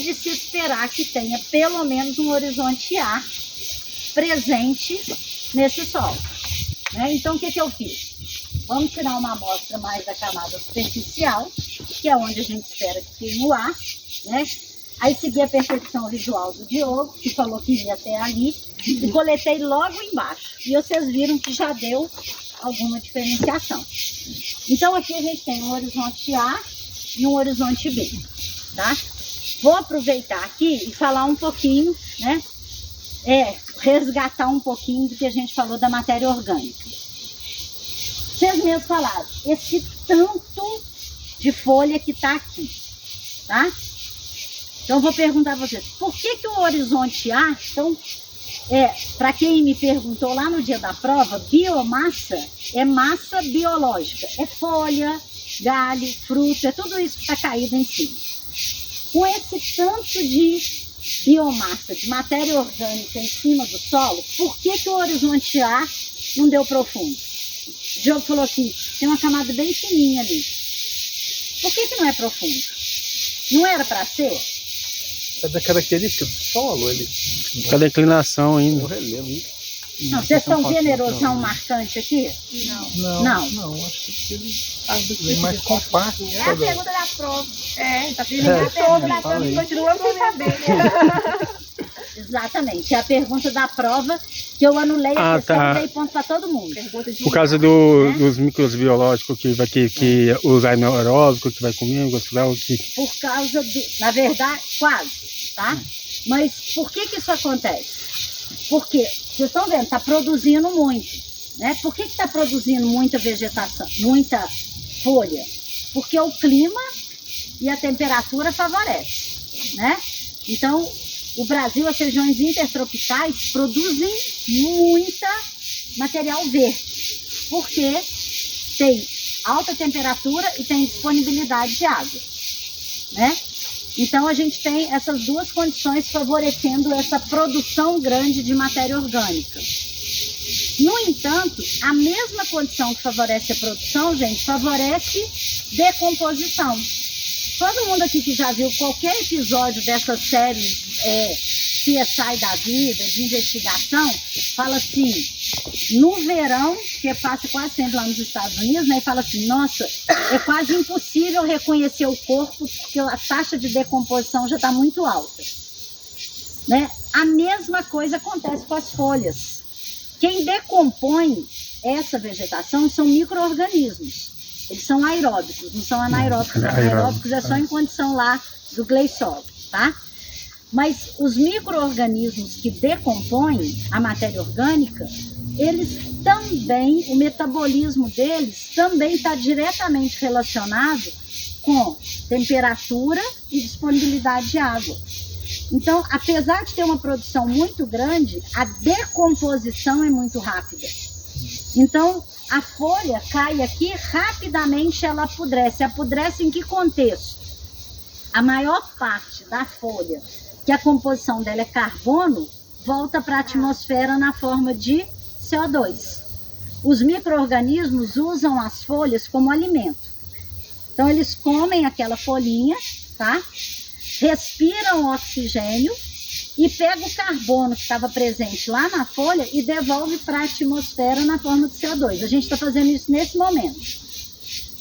de se esperar que tenha pelo menos um horizonte A presente nesse solo, né? Então, o que eu fiz? Vamos tirar uma amostra mais da camada superficial, que é onde a gente espera que tenha o ar, né? Aí segui a percepção visual do Diogo, que falou que ia até ali, e coletei logo embaixo. E vocês viram que já deu alguma diferenciação. Então, aqui a gente tem um horizonte A e um horizonte B, tá? Vou aproveitar aqui e falar um pouquinho, né? Resgatar um pouquinho do que a gente falou da matéria orgânica. Vocês mesmos falaram, esse tanto de folha que está aqui, tá? Então, eu vou perguntar a vocês, por que o horizonte A, então, para quem me perguntou lá no dia da prova, biomassa é massa biológica, é folha, galho, fruto, é tudo isso que está caído em cima. Com esse tanto de biomassa, de matéria orgânica em cima do solo, por que o horizonte A não deu profundo? O Diogo falou assim, tem uma camada bem fininha ali. Por que não é profundo? Não era para ser? É da característica do solo, ele... Cada inclinação ainda. O relevo. Não, vocês estão vendo a erosão marcante aqui? Não, acho que ele é mais compacto. É a pergunta da prova. Tá a pergunta da prova e continuamos sem saber. Exatamente, é a pergunta da prova que eu anulei a questão e dei ponto para todo mundo. Por causa dos micros biológicos que os anaeróbicos que vai comer, Por causa do... Na verdade, quase, tá? Mas por que isso acontece? Porque, vocês estão vendo, está produzindo muito, né? Por que está produzindo muita vegetação, muita folha? Porque o clima e a temperatura favorecem, né? Então, o Brasil, as regiões intertropicais produzem muita material verde, porque tem alta temperatura e tem disponibilidade de água, né? Então, a gente tem essas duas condições favorecendo essa produção grande de matéria orgânica. No entanto, a mesma condição que favorece a produção, gente, favorece decomposição. Todo mundo aqui que já viu qualquer episódio dessas séries CSI da vida, de investigação, fala assim, no verão, que passa quase sempre lá nos Estados Unidos, né, e fala assim, nossa, é quase impossível reconhecer o corpo porque a taxa de decomposição já está muito alta, né? A mesma coisa acontece com as folhas. Quem decompõe essa vegetação são micro-organismos. Eles são aeróbicos, não são anaeróbicos. Anaeróbicos é só em condição lá do gleissol, tá? Mas os micro-organismos que decompõem a matéria orgânica, eles também, o metabolismo deles também está diretamente relacionado com temperatura e disponibilidade de água. Então, apesar de ter uma produção muito grande, a decomposição é muito rápida. Então, a folha cai aqui, rapidamente ela apodrece. Apodrece em que contexto? A maior parte da folha, que a composição dela é carbono, volta para a atmosfera na forma de CO2. Os micro-organismos usam as folhas como alimento. Então, eles comem aquela folhinha, tá? Respiram o oxigênio e pega o carbono que estava presente lá na folha e devolve para a atmosfera na forma de CO2. A gente está fazendo isso nesse momento.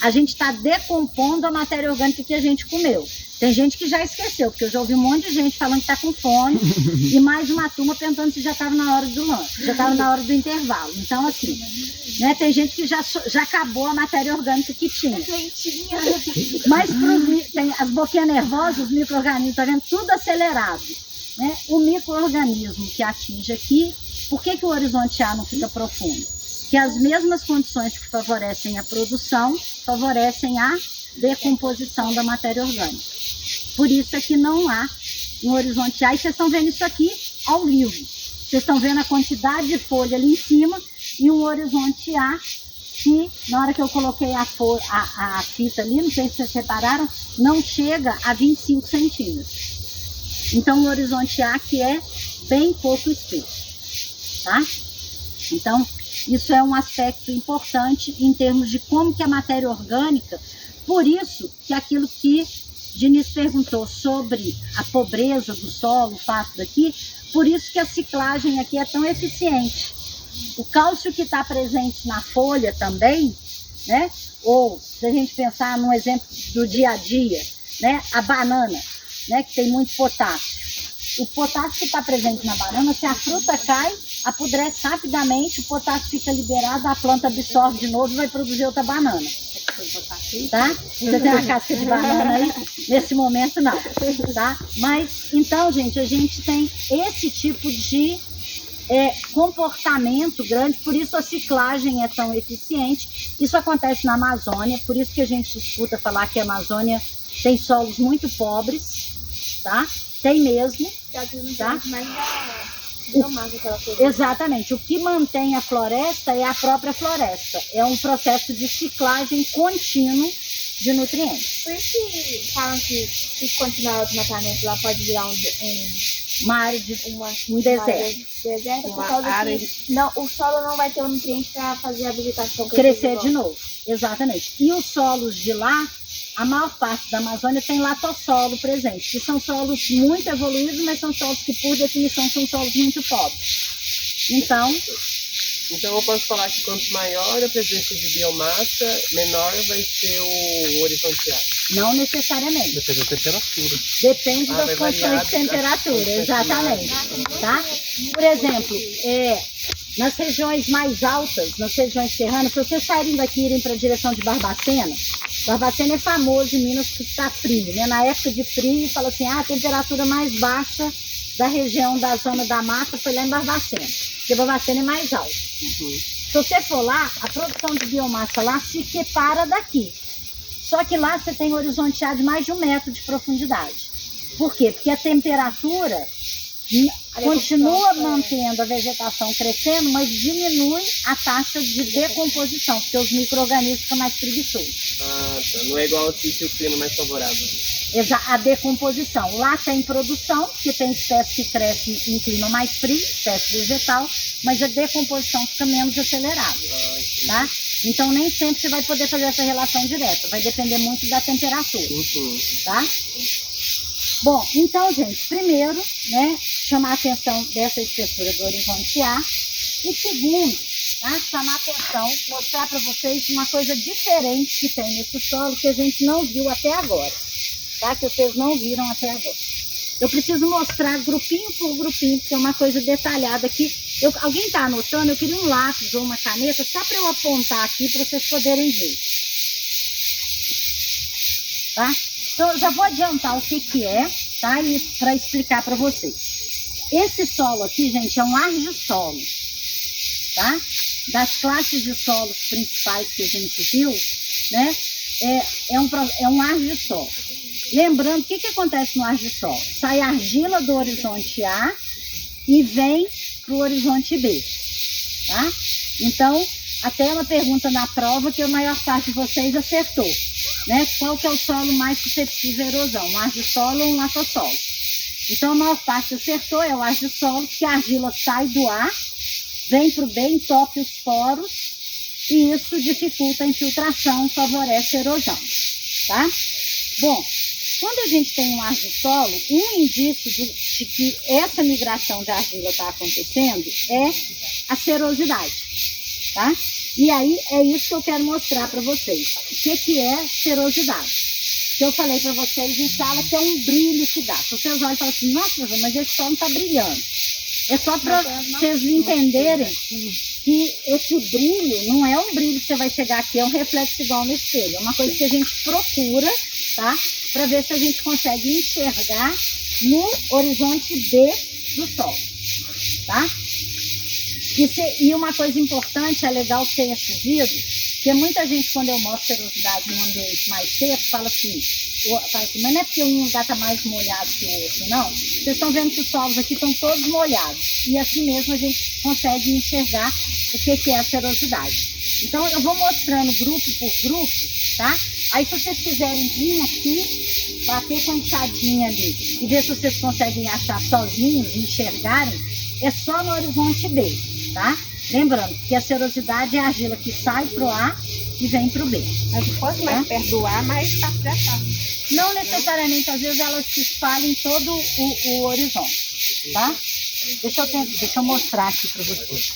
A gente está decompondo a matéria orgânica que a gente comeu. Tem gente que já esqueceu, porque eu já ouvi um monte de gente falando que está com fome e mais uma turma perguntando se já estava na hora do lanche, já estava na hora do intervalo. Então, assim, né, tem gente que já acabou a matéria orgânica que tinha. Mas tem as boquinhas nervosas, os micro-organismos, tá vendo? Tudo acelerado. Né? O micro-organismo que atinge aqui, por que o horizonte A não fica profundo? Que as mesmas condições que favorecem a produção, favorecem a decomposição da matéria orgânica. Por isso é que não há um horizonte A, e vocês estão vendo isso aqui ao vivo. Vocês estão vendo a quantidade de folha ali em cima e um horizonte A que, na hora que eu coloquei a fita ali, não sei se vocês repararam, não chega a 25 centímetros. Então, o horizonte A que é bem pouco espesso, tá? Então, isso é um aspecto importante em termos de como que a matéria orgânica, por isso que aquilo que Diniz perguntou sobre a pobreza do solo, o fato daqui, por isso que a ciclagem aqui é tão eficiente. O cálcio que está presente na folha também, né? Ou se a gente pensar num exemplo do dia a dia, né? A banana, né? Que tem muito potássio. O potássio que está presente na banana, se a fruta cai, apodrece rapidamente, o potássio fica liberado, a planta absorve de novo e vai produzir outra banana. Tá? Você tem uma casca de banana aí? Nesse momento não, tá? Mas, então, gente, a gente tem esse tipo de comportamento grande, por isso a ciclagem é tão eficiente. Isso acontece na Amazônia, por isso que a gente escuta falar que a Amazônia tem solos muito pobres, tá? Tem mesmo, tá? Exatamente, o que mantém a floresta é a própria floresta, é um processo de ciclagem contínuo de nutrientes. Por isso que falam que se continuar o desmatamento lá pode virar uma área de um deserto. Não, o solo não vai ter o nutriente para fazer a vegetação crescer de novo. Exatamente. E os solos de lá, a maior parte da Amazônia tem latossolo presente, que são solos muito evoluídos, mas são solos que, por definição, são solos muito pobres. Então eu posso falar que quanto maior a presença de biomassa, menor vai ser o horizonte A. Não necessariamente. Depende da temperatura. Depende das condições de temperatura, exatamente. Tá? Por exemplo, nas regiões mais altas, nas regiões serranas, se vocês saírem daqui e irem para a direção de Barbacena, Barbacena é famoso em Minas porque está frio, né? Na época de frio, fala assim, a temperatura mais baixa da região da zona da mata foi lá em Barbacena, porque Barbacena é mais alto. Se você for lá, a produção de biomassa lá se separa daqui. Só que lá você tem horizonte A de mais de 1 metro de profundidade. Por quê? Porque a temperatura continua mantendo a vegetação crescendo, mas diminui a taxa de decomposição, porque os micro-organismos ficam mais preguiçosos. Ah, tá. Não é igual aqui que o clima é mais favorável. A decomposição. Lá tem produção, porque tem espécie que cresce em clima mais frio, espécie vegetal, mas a decomposição fica menos acelerada. Tá? Então nem sempre você vai poder fazer essa relação direta, vai depender muito da temperatura. Tá? Bom, então, gente, primeiro, né, chamar a atenção dessa espessura do horizonte A. E segundo, tá, chamar a atenção, mostrar para vocês uma coisa diferente que tem nesse solo que a gente não viu até agora, tá? Que vocês não viram até agora. Eu preciso mostrar grupinho por grupinho, porque é uma coisa detalhada aqui. Alguém está anotando? Eu queria um lápis ou uma caneta só para eu apontar aqui para vocês poderem ver. Tá? Então, eu já vou adiantar o que é, tá? E para explicar para vocês. Esse solo aqui, gente, é um argissolo, tá? Das classes de solos principais que a gente viu, né? É um argissolo. Lembrando, o que acontece no argissolo? Sai argila do horizonte A e vem para o horizonte B, tá? Então, até uma pergunta na prova que a maior parte de vocês acertou, né? Qual que é o solo mais suscetível à erosão, um argissolo ou um latossolo? Então, a maior parte acertou, é o argissolo, porque a argila sai do A, vem para o B, entope os poros, e isso dificulta a infiltração, favorece a erosão, tá? Bom, quando a gente tem um argissolo, um indício de que essa migração de argila está acontecendo é a serosidade, tá? E aí é isso que eu quero mostrar para vocês. O que é serosidade? Que eu falei para vocês em sala que é um brilho que dá. Se vocês olham e falam assim, nossa, mas esse sol não está brilhando. É só para vocês entenderem que esse brilho não é um brilho que você vai chegar aqui, é um reflexo igual no espelho. É uma coisa que a gente procura, tá? Para ver se a gente consegue enxergar no horizonte B do sol, tá? E uma coisa importante, é legal que tenha chovido, porque muita gente, quando eu mostro serosidade num ambiente mais seco, fala assim, mas não é porque um lugar está mais molhado que o outro, não. Vocês estão vendo que os solos aqui estão todos molhados. E assim mesmo a gente consegue enxergar o que é a serosidade. Então eu vou mostrando grupo por grupo, tá? Aí se vocês quiserem vir aqui, bater com a enxadinha ali e ver se vocês conseguem achar sozinhos, enxergarem, é só no horizonte B, tá? Lembrando que a serosidade é a argila que sai pro A e vem pro B. Mas quanto mais perto do ar, mais fácil já tá. Não necessariamente, às vezes elas se espalham em todo o horizonte, tá? Deixa eu mostrar aqui para vocês.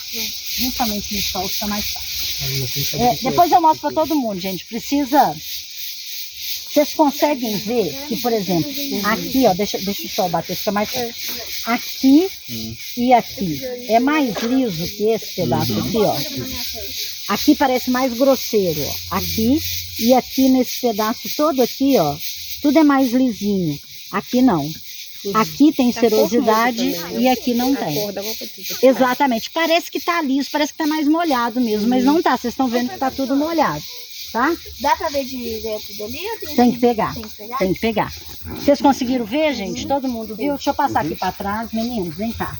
Justamente no sol fica mais fácil. Depois eu mostro para todo mundo, gente. Precisa... Vocês conseguem ver que, por exemplo, aqui, ó, deixa o sol bater, fica mais fácil. Aqui e aqui é mais liso que esse pedaço aqui, ó. Aqui parece mais grosseiro, ó. Aqui e aqui nesse pedaço todo aqui, ó, tudo é mais lisinho. Aqui não. Aqui tem serosidade e aqui não tem. Exatamente. Parece que tá liso, parece que tá mais molhado mesmo, mas não tá. Vocês estão vendo que tá tudo molhado, tá? Dá pra ver de dentro dali ou Tem que pegar. Tem que pegar? Tem que pegar. Vocês conseguiram ver, gente? Todo mundo viu? Deixa eu passar aqui para trás. Meninos, vem cá.